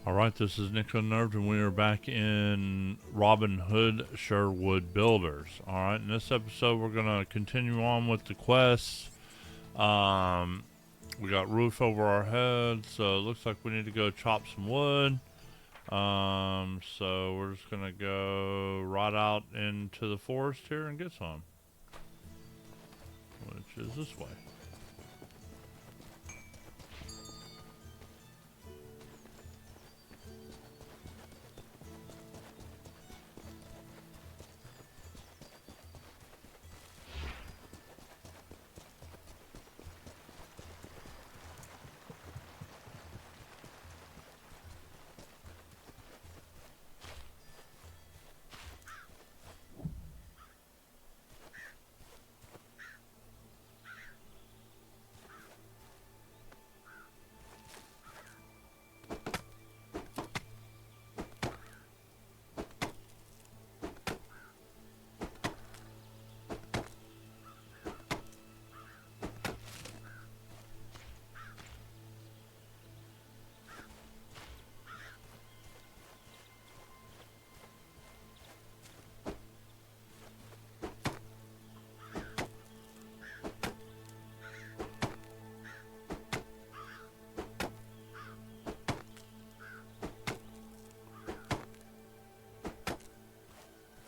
Alright, this is Nick Unnerved, and we are back in Robin Hood Sherwood Builders. Alright, in this episode, we're going to continue on with the quests. We got roof over our heads, so it looks like we need to go chop some wood. So we're just going to go right out into the forest here and get some, which is this way.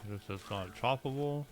I guess that's not choppable.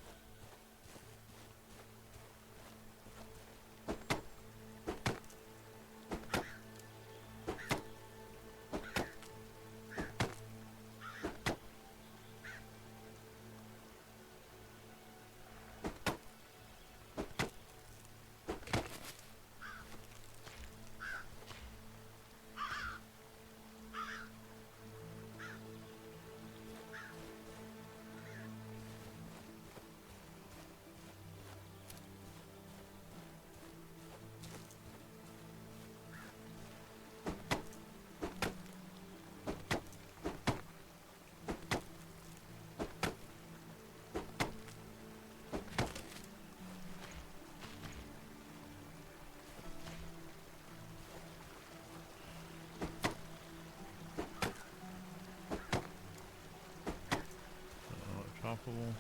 Choppable.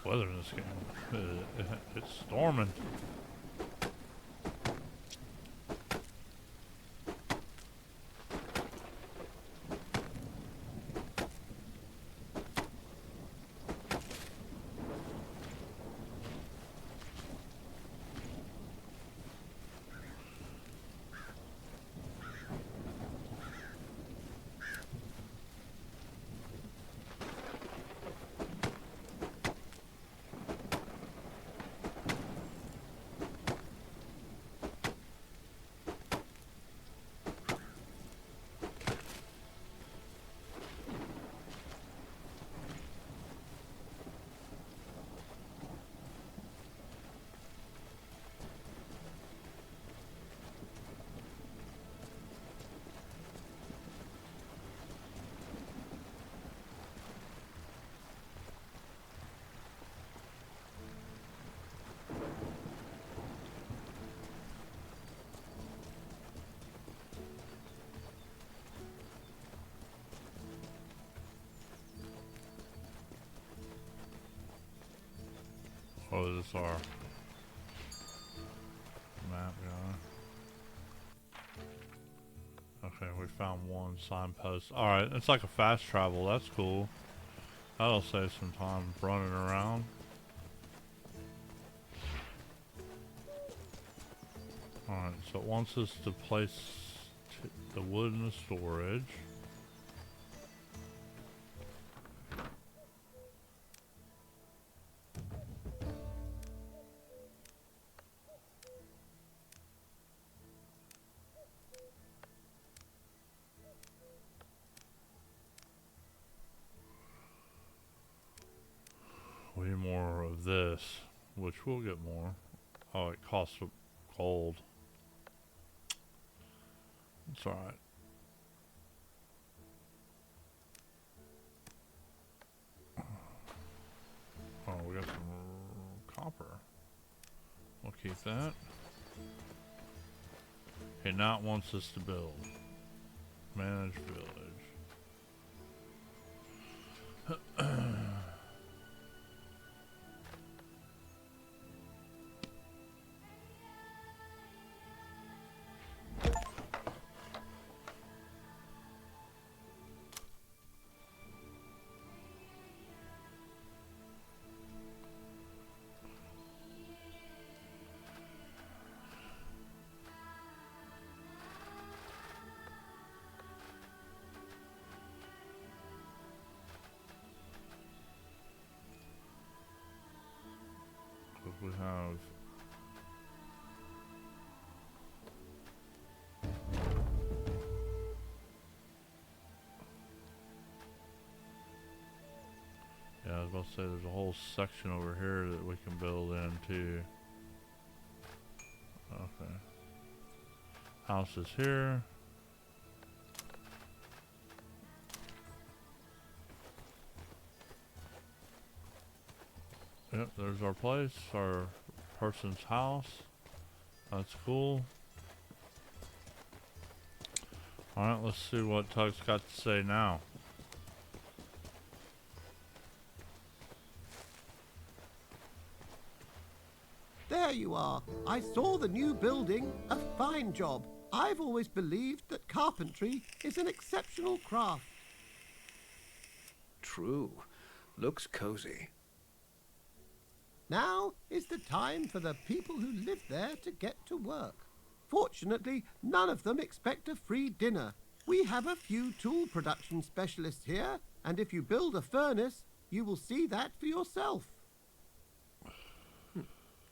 Weather in this game, it's storming. Oh, this is our map guy. Okay, we found one signpost. Alright, it's like a fast travel. That's cool. That'll save some time running around. Alright, so it wants us to place the wood in the storage. more of this, which we'll get more. Oh, it costs gold. It's alright. Oh, we got some copper. We'll keep that. Okay, now it wants us to build. Manage village. We have yeah, I was about to say there's a whole section over here that we can build into. Okay. House is here. Yep, there's our place, our person's house. That's cool. Alright, let's see what Tug's got to say now. There you are. I saw the new building. A fine job. I've always believed that carpentry is an exceptional craft. True. Looks cozy. Now is the time for the people who live there to get to work. Fortunately, none of them expect a free dinner. We have a few tool production specialists here, and if you build a furnace, you will see that for yourself.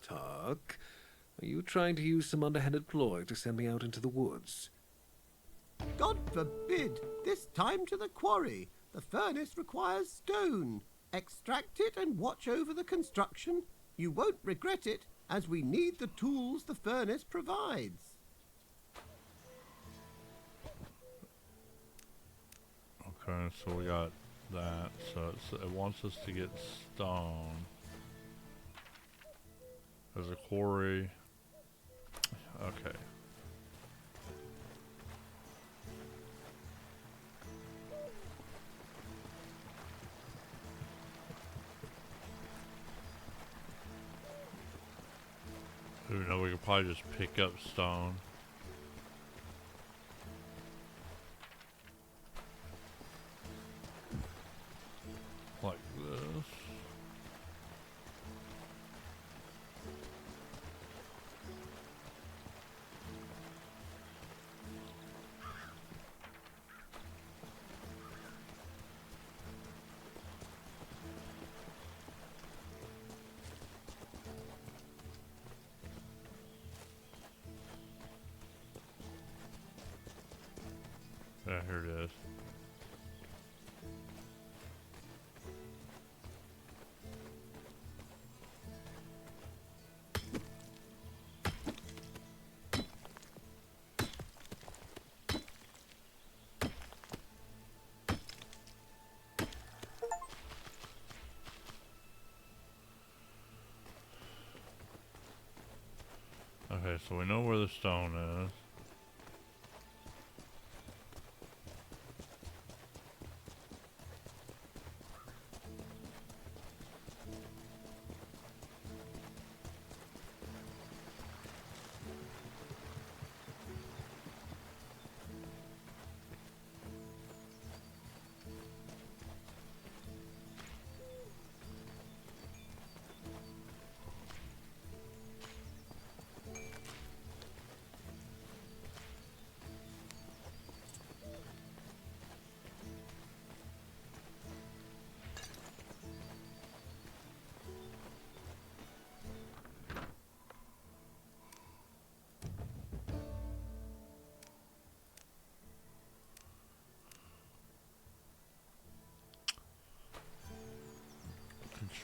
Tuck, are you trying to use some underhanded ploy to send me out into the woods? God forbid! This time to the quarry. The furnace requires stone. Extract it and watch over the construction. You won't regret it, as we need the tools the furnace provides. Okay, so we got that. So it wants us to get stone. There's a quarry. Okay. Ooh, no, we could probably just pick up stone. Like this. Yeah, here it is. Okay, so we know where the stone is.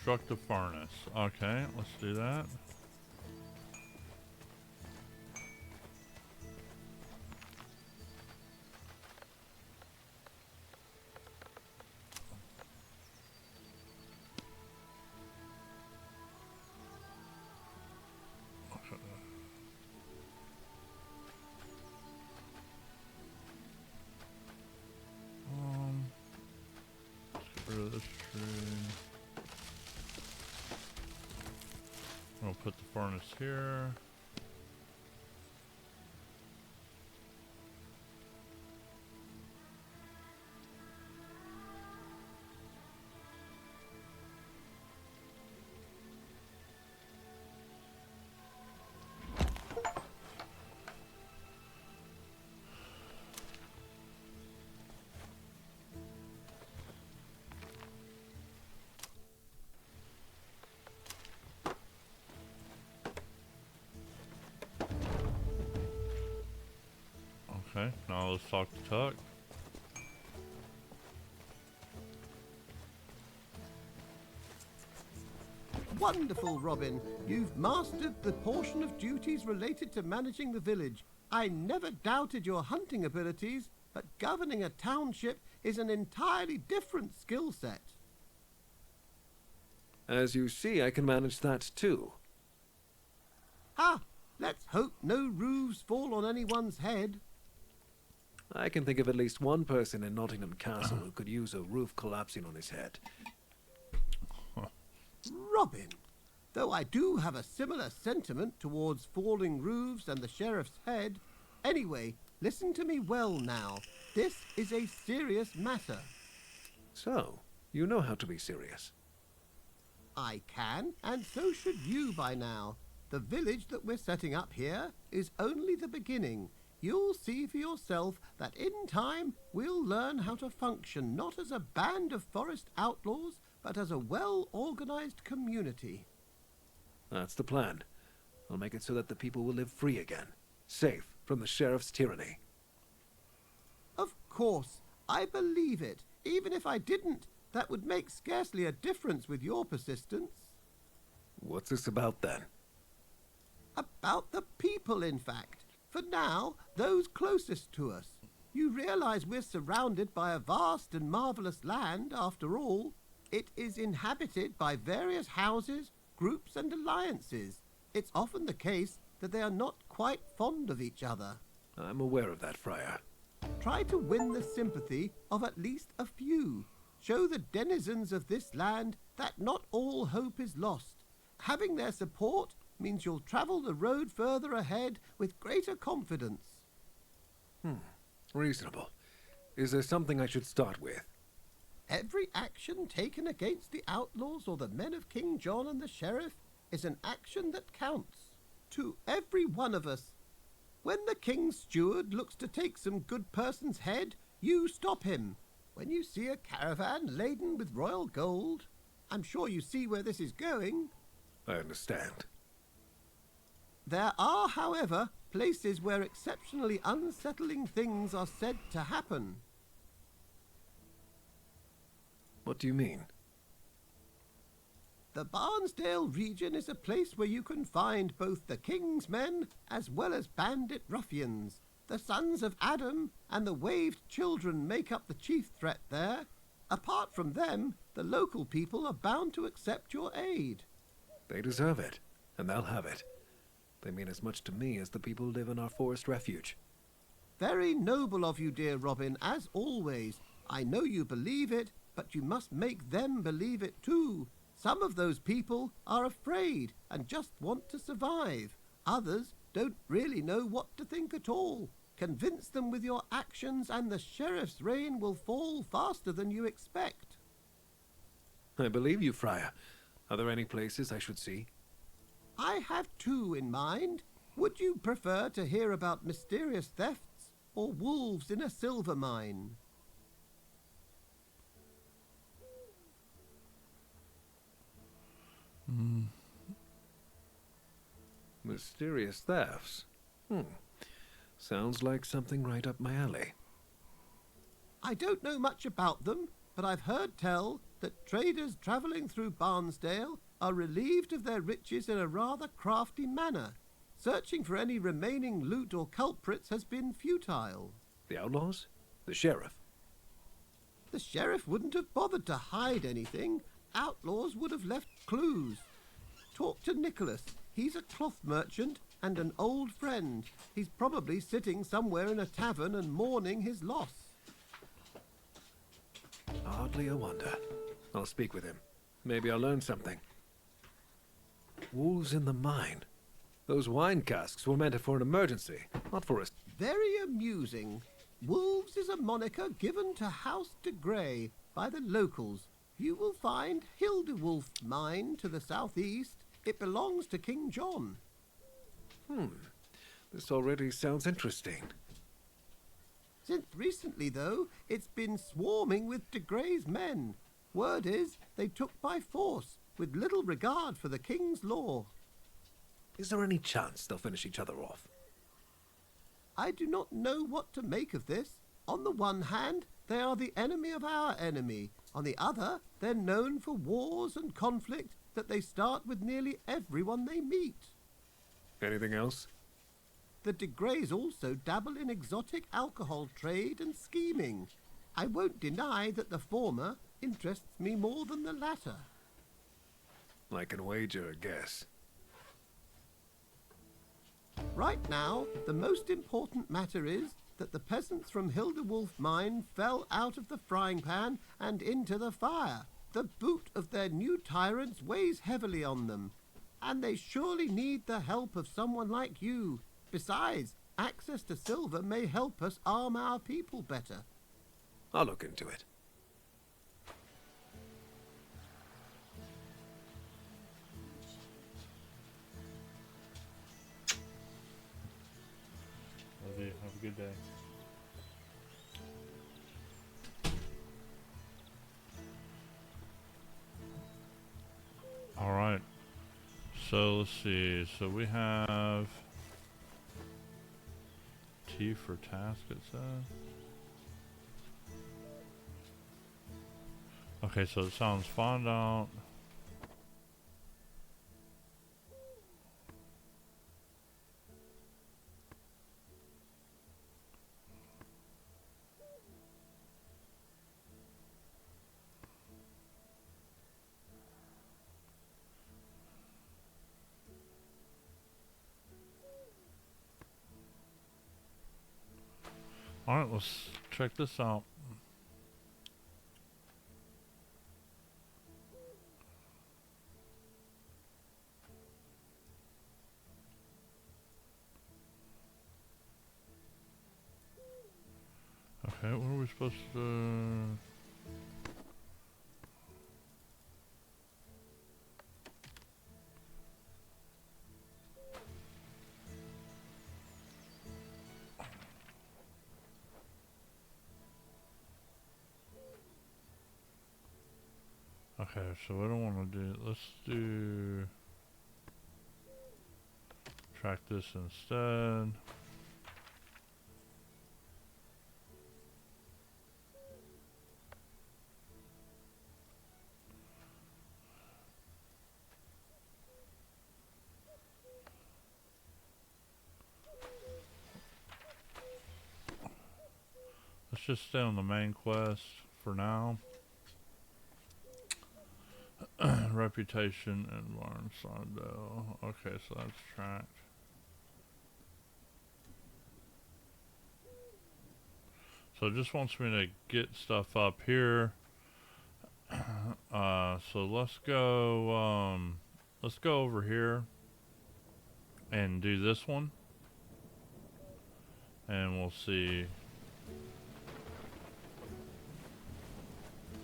construct a furnace. Okay, let's do that. Let's get rid of this tree. We'll put the furnace here. Okay, now let's talk to Tuck. Wonderful, Robin. You've mastered the portion of duties related to managing the village. I never doubted your hunting abilities, but governing a township is an entirely different skill set. As you see, I can manage that too. Ha! Let's hope no roofs fall on anyone's head. I can think of at least one person in Nottingham Castle who could use a roof collapsing on his head. Robin, though I do have a similar sentiment towards falling roofs and the sheriff's head, anyway, listen to me well now. This is a serious matter. So, you know how to be serious. I can, and so should you by now. The village that we're setting up here is only the beginning. You'll see for yourself that in time we'll learn how to function not as a band of forest outlaws, but as a well-organized community. That's the plan. I'll make it so that the people will live free again, safe from the sheriff's tyranny. Of course, I believe it. Even if I didn't, that would make scarcely a difference with your persistence. What's this about then? About the people, in fact. For now, those closest to us. You realize we're surrounded by a vast and marvelous land, after all. It is inhabited by various houses, groups, and alliances. It's often the case that they are not quite fond of each other. I'm aware of that, Friar. Try to win the sympathy of at least a few. Show the denizens of this land that not all hope is lost. Having their support means you'll travel the road further ahead with greater confidence. Reasonable. Is there something I should start with? Every action taken against the outlaws or the men of King John and the sheriff is an action that counts. To every one of us. When the king's steward looks to take some good person's head, you stop him. When you see a caravan laden with royal gold, I'm sure you see where this is going. I understand. There are, however, places where exceptionally unsettling things are said to happen. What do you mean? The Barnesdale region is a place where you can find both the king's men as well as bandit ruffians. The sons of Adam and the waved children make up the chief threat there. Apart from them, the local people are bound to accept your aid. They deserve it, and they'll have it. They mean as much to me as the people who live in our forest refuge. Very noble of you, dear Robin, as always. I know you believe it, but you must make them believe it too. Some of those people are afraid and just want to survive. Others don't really know what to think at all. Convince them with your actions and the sheriff's reign will fall faster than you expect. I believe you, Friar. Are there any places I should see? I have two in mind. Would you prefer to hear about mysterious thefts or wolves in a silver mine? Mysterious thefts? Sounds like something right up my alley. I don't know much about them, but I've heard tell that traders travelling through Barnesdale are relieved of their riches in a rather crafty manner. Searching for any remaining loot or culprits has been futile. The outlaws? The sheriff? The sheriff wouldn't have bothered to hide anything. Outlaws would have left clues. Talk to Nicholas. He's a cloth merchant and an old friend. He's probably sitting somewhere in a tavern and mourning his loss. Hardly a wonder. I'll speak with him. Maybe I'll learn something. Wolves in the mine. Those wine casks were meant for an emergency, not for a... Very amusing. Wolves is a moniker given to House de Grey by the locals. You will find Hildewolf Mine to the southeast. It belongs to King John. This already sounds interesting. Since recently, though, it's been swarming with de Grey's men. Word is they took by force, with little regard for the king's law. Is there any chance they'll finish each other off? I do not know what to make of this. On the one hand, they are the enemy of our enemy. On the other, they're known for wars and conflict that they start with nearly everyone they meet. Anything else? The de Greys also dabble in exotic alcohol trade and scheming. I won't deny that the former interests me more than the latter. I can wager a guess. Right now, the most important matter is that the peasants from Hildewolf Mine fell out of the frying pan and into the fire. The boot of their new tyrants weighs heavily on them, and they surely need the help of someone like you. Besides, access to silver may help us arm our people better. I'll look into it. Love you. Have a good day. All right. So let's see. So we have T for task, it says. Okay, so it sounds find out. Alright, let's check this out. Okay, what are we supposed to... Okay, so I don't want to do... Let's do... Track this instead. Let's just stay on the main quest for now. Reputation and Barnside Dale. Okay, so that's tracked. So it just wants me to get stuff up here. So let's go over here and do this one. And we'll see.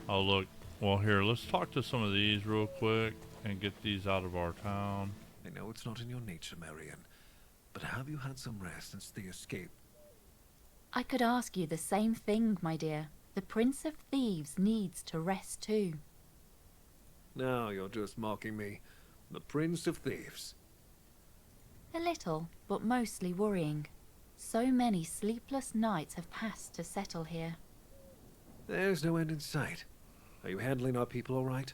Oh look, well here, let's talk to some of these real quick and get these out of our town. I know it's not in your nature, Marion, but have you had some rest since the escape? I could ask you the same thing, my dear. The Prince of Thieves needs to rest too. Now you're just mocking me. The Prince of Thieves. A little, but mostly worrying. So many sleepless nights have passed to settle here. There's no end in sight. Are you handling our people all right?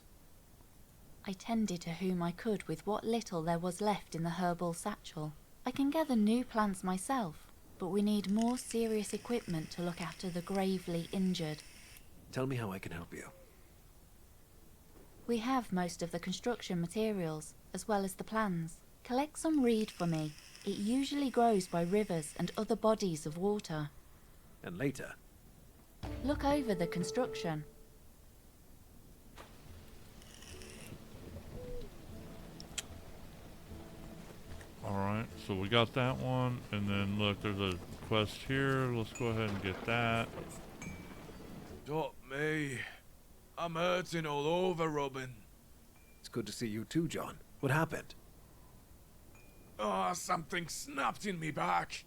I tended to whom I could with what little there was left in the herbal satchel. I can gather new plants myself, but we need more serious equipment to look after the gravely injured. Tell me how I can help you. We have most of the construction materials, as well as the plans. Collect some reed for me. It usually grows by rivers and other bodies of water. And later, Look over the construction. Alright, so we got that one, and then look, there's a quest here. Let's go ahead and get that. Stop me. I'm hurting all over, Robin. it's good to see you too, John. What happened? Oh, something snapped in me back.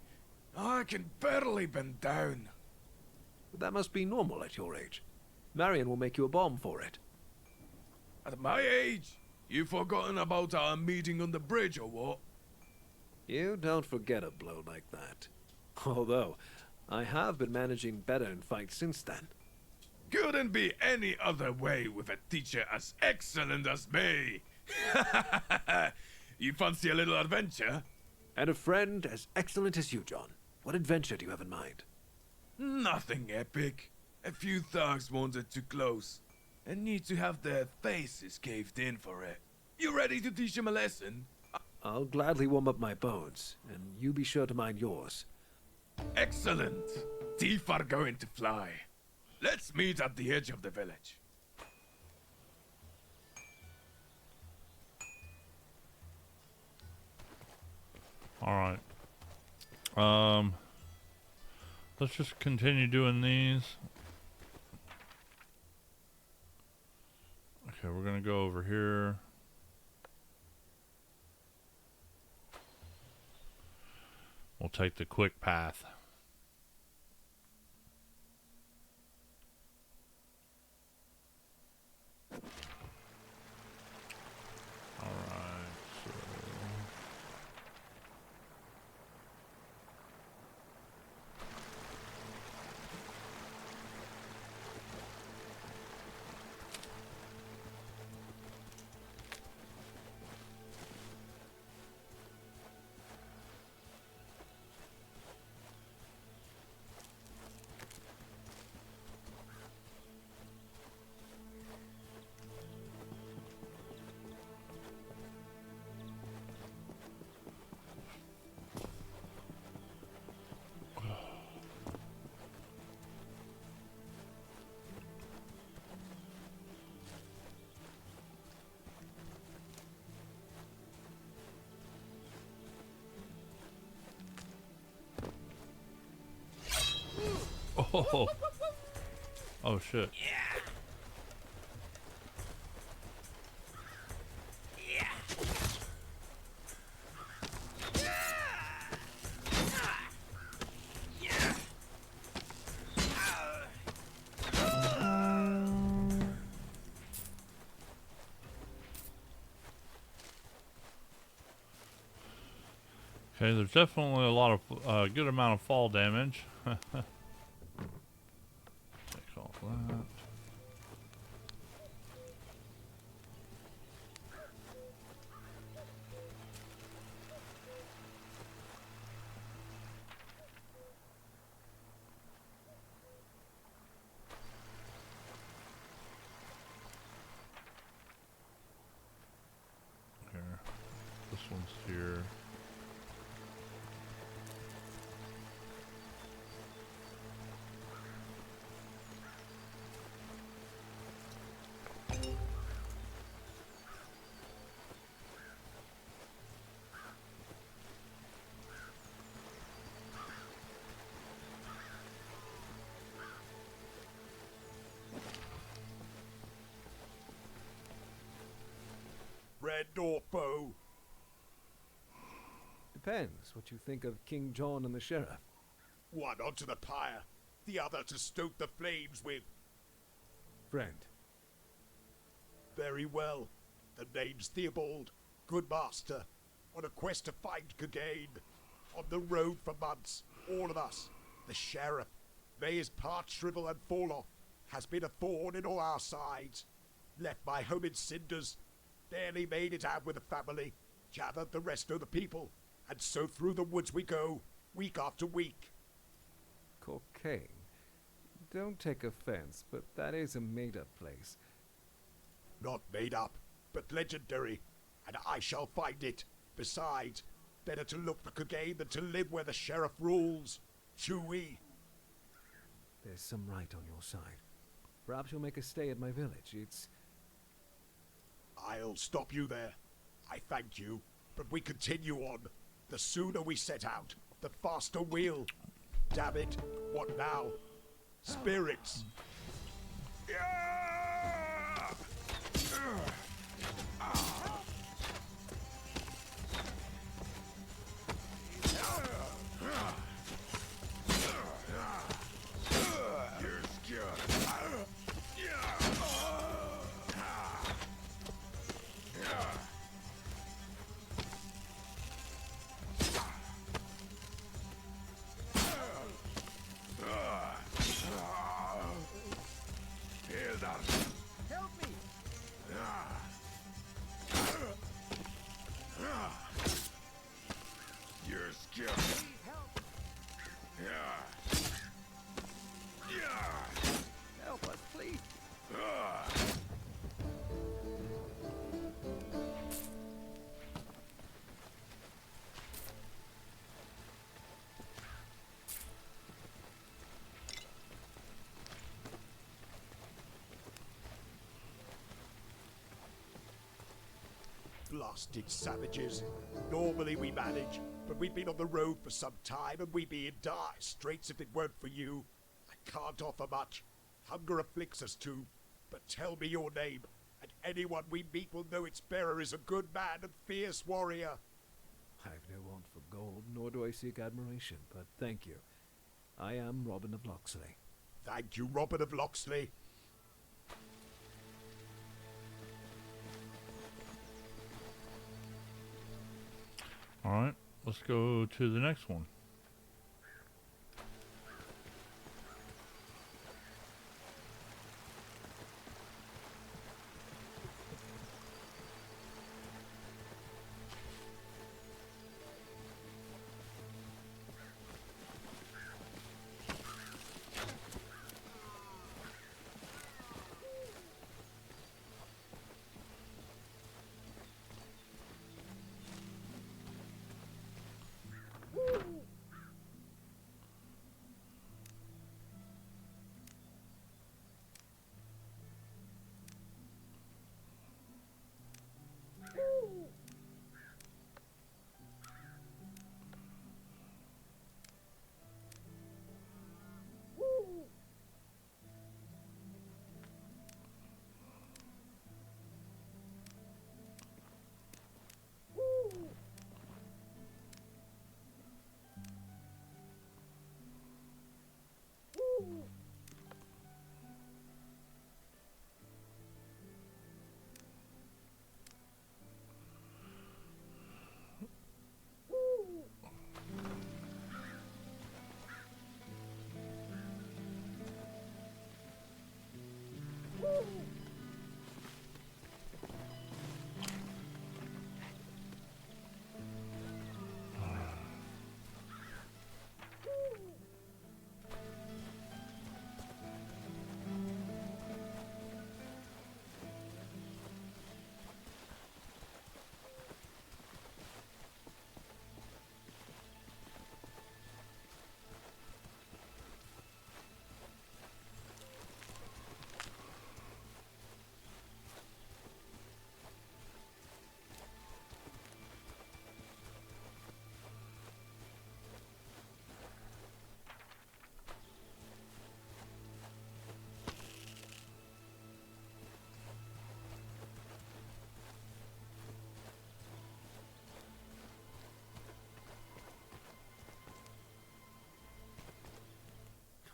I can barely bend down. That must be normal at your age. Marion will make you a balm for it. At my age, you forgotten about our meeting on the bridge or what? You don't forget a blow like that. Although, I have been managing better in fights since then. Couldn't be any other way with a teacher as excellent as me. You fancy a little adventure? And a friend as excellent as you, John. What adventure do you have in mind? Nothing epic. A few thugs wanted too close and need to have their faces caved in for it. You ready to teach them a lesson? I'll gladly warm up my bones, and you be sure to mind yours. Excellent. Teeth are going to fly. Let's meet at the edge of the village. Alright. Let's just continue doing these. Okay, we're gonna go over here. We'll take the quick path. Alright, so oh, oh shit. Okay, there's definitely a lot of good amount of fall damage. Take off that. Here, this one's here. Red or bow? Depends what you think of King John and the sheriff. One onto the pyre, the other to stoke the flames with. Friend. Very well. The name's Theobald, good master, on a quest to find Cagain. On the road for months, all of us. The sheriff, may his parts shrivel and fall off. has been a thorn in all our sides. Left my home in cinders, barely made it out with the family, gathered the rest of the people, and so through the woods we go, week after week. Cocaine? Don't take offense, but that is a made-up place. Not made up, but legendary, and I shall find it. Besides, better to look for cocaine than to live where the sheriff rules. Chewie. There's some right on your side. Perhaps you'll make a stay at my village. I'll stop you there. I thank you, but we continue on. The sooner we set out, the faster we'll. Damn it, what now? Spirits. Help us, please. Blasted savages. Normally we manage, but we've been on the road for some time and we'd be in dire straits if it weren't for you. I can't offer much. Hunger afflicts us too. But tell me your name, and anyone we meet will know its bearer is a good man and fierce warrior. I've no want for gold, nor do I seek admiration, but thank you. I am Robin of Locksley. Thank you, Robin of Locksley. Alright, let's go to the next one.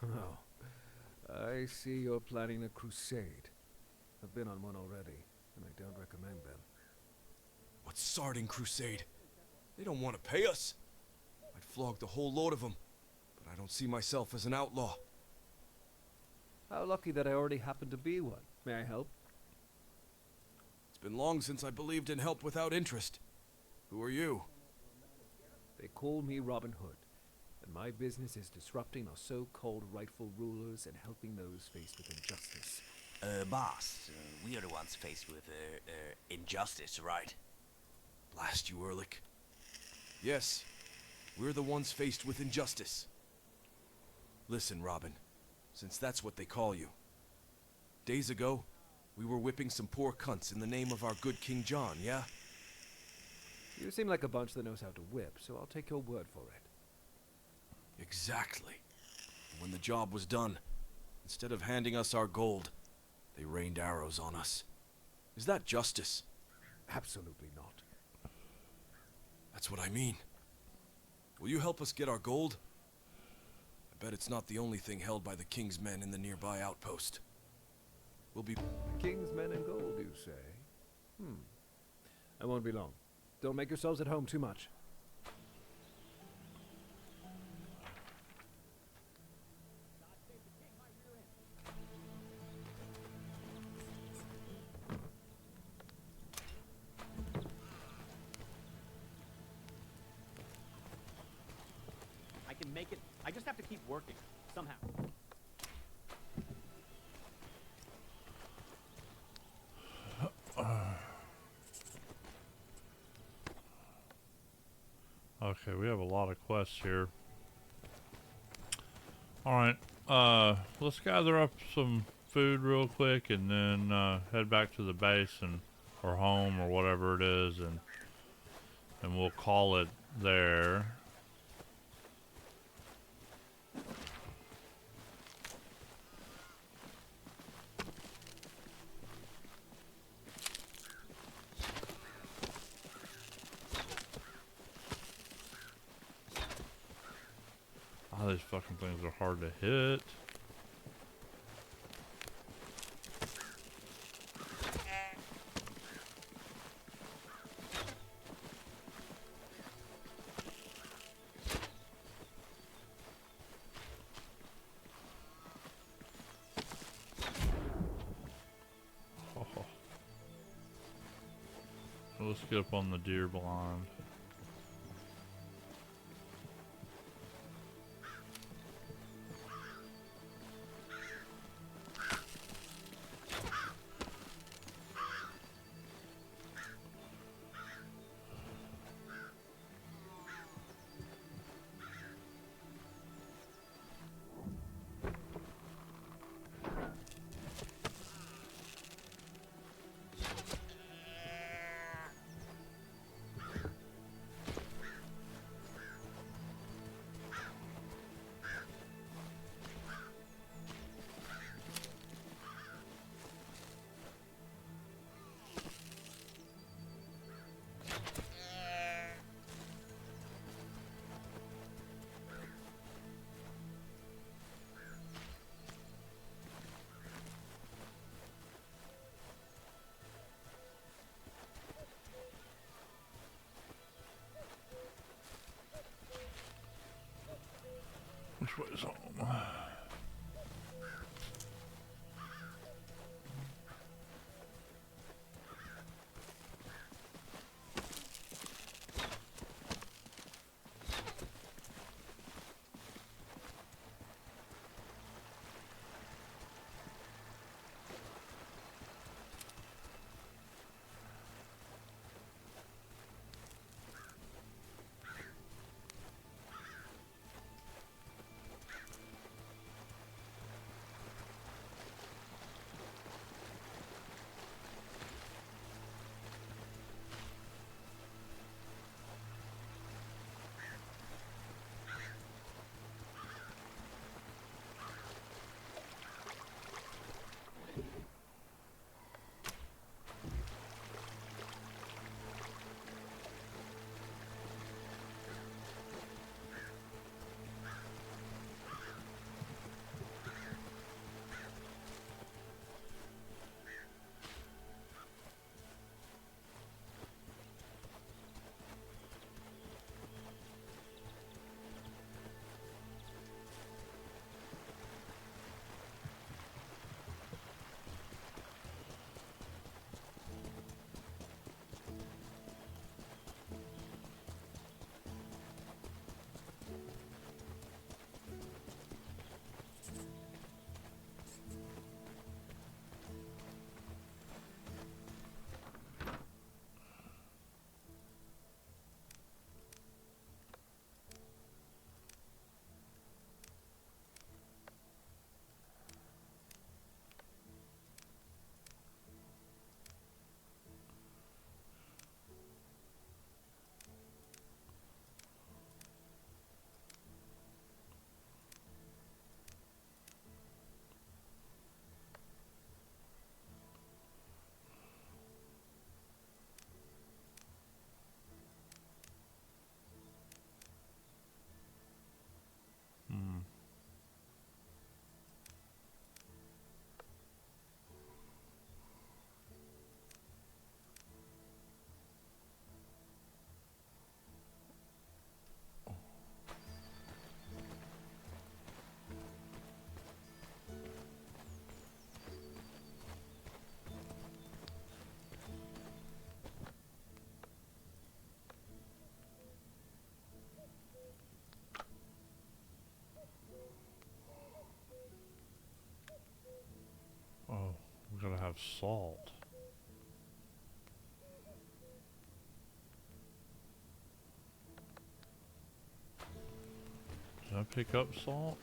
Oh, I see you're planning a crusade. I've been on one already, and I don't recommend them. What sardine crusade? They don't want to pay us. I'd flog the whole load of them, but I don't see myself as an outlaw. How lucky that I already happen to be one. May I help? It's been long since I believed in help without interest. Who are you? They call me Robin Hood, and my business is disrupting our so-called rightful rulers and helping those faced with injustice. Boss, we are the ones faced with, injustice, right? Blast you, Ehrlich. Yes, we're the ones faced with injustice. Listen, Robin, since that's what they call you. Days ago, we were whipping some poor cunts in the name of our good King John, yeah? You seem like a bunch that knows how to whip, so I'll take your word for it. Exactly. And when the job was done, instead of handing us our gold, they rained arrows on us. Is that justice? Absolutely not. That's what I mean. Will you help us get our gold? I bet it's not the only thing held by the King's men in the nearby outpost. We'll be... King's men and gold, you say? I won't be long. Don't make yourselves at home too much. I can make it. I just have to keep working, somehow. Okay, we have a lot of quests here. Alright, let's gather up some food real quick and then head back to the base and or home or whatever it is, and we'll call it there. Oh, these fucking things are hard to hit. Oh. Let's get up on the deer blind. Which way is home? we gotta have salt. Did I pick up salt?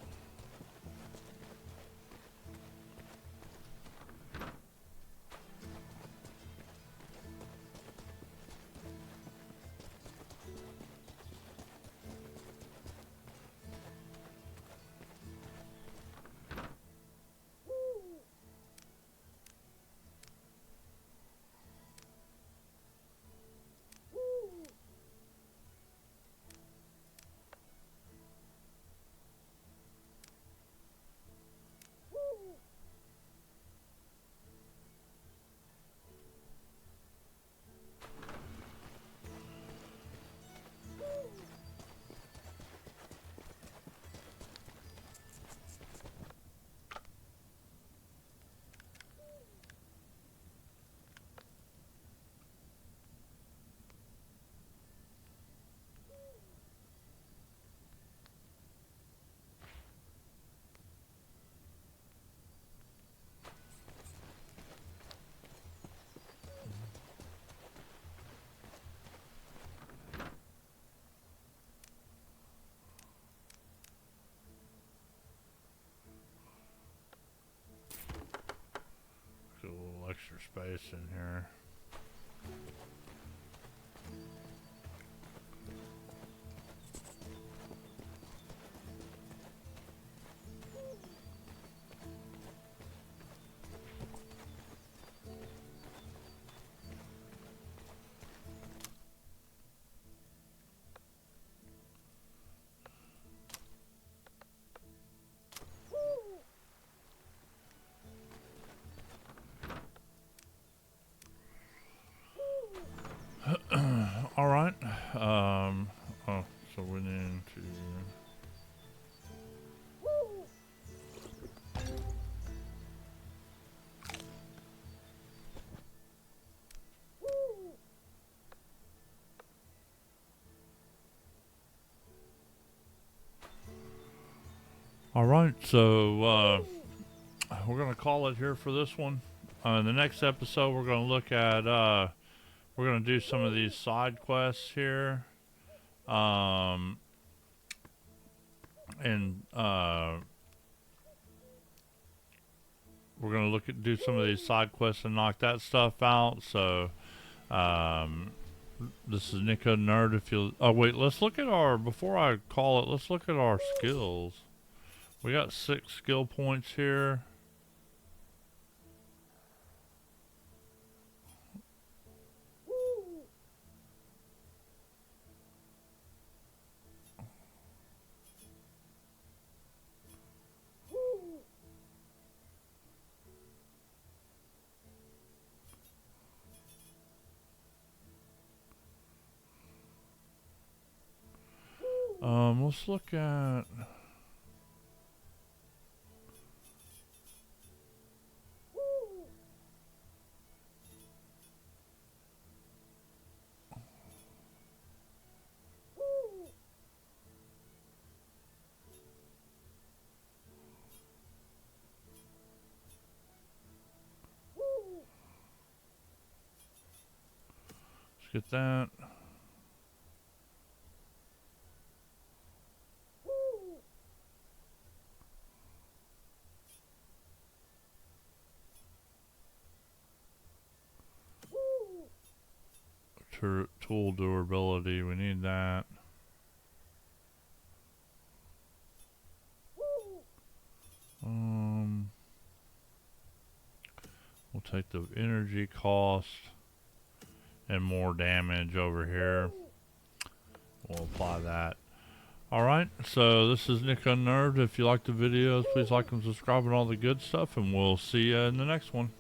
Get a little extra space in here. All right. Oh, so we need to. All right, so we're gonna call it here for this one. In the next episode, we're gonna look at we're gonna do some of these side quests here, and we're gonna do some of these side quests and knock that stuff out. So, this is Nico Nerd. If you wait, let's look at our before I call it. Let's look at our skills. We got 6 skill points here. Let's look at. Let's get that. Tool durability, we need that. We'll take the energy cost and more damage over here. We'll apply that. Alright, so this is Nick Unnerd. If you like the videos, please like and subscribe and all the good stuff, and we'll see you in the next one.